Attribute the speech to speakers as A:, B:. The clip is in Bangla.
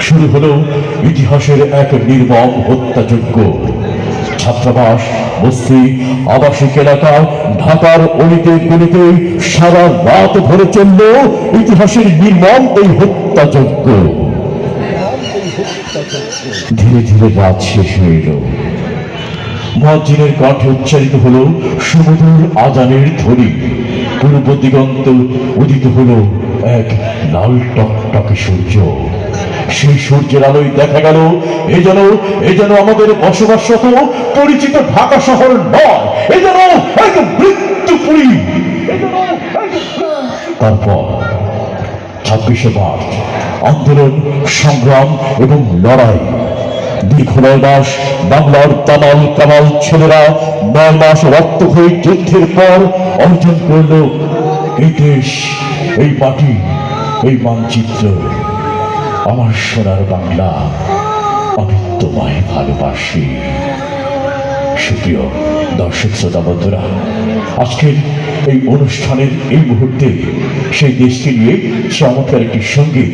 A: শুরু হলো ইতিহাসের এক নির্মম হত্যাযজ্ঞ। ছাত্রাবাস, বস্তি, আবাসিক এলাকা, ঢাকার অলিতে গলিতে সারা রাত ভরে চলল ইতিহাসের নির্মম এই হত্যাযজ্ঞ। ধীরে ধীরে রাত শেষ হয়ে এলো। মুয়াজ্জিনের কণ্ঠে উচ্চারিত হলো সুমধুর আজানের ধ্বনি। পূর্ব দিগন্ত উদিত হলো এক লাল টকটকে সূর্য। সেই সূর্যের আলোয় দেখা গেল এ যেন আমাদের বসবাসরত পরিচিত ঢাকা শহর নয়, এ যেন এক মৃত্যুপুরী। তারপর 26শে মার্চ আন্দোলন, সংগ্রাম এবং লড়াই। দীর্ঘ 9 মাস বাংলার তামাল কামাল ছেলেরা 9 মাস রক্তক্ষয়ী যুদ্ধের পর অর্জন করল এই দেশ, এই মাটি, এই মানচিত্র। আমার সোনার বাংলা, আমি তোমায় ভালোবাসি। সুপ্রিয় দর্শক শ্রোতা বন্ধুরা, আজকের এই অনুষ্ঠানের এই মুহূর্তে সেই দেশকে নিয়ে চমৎকার একটি সঙ্গীত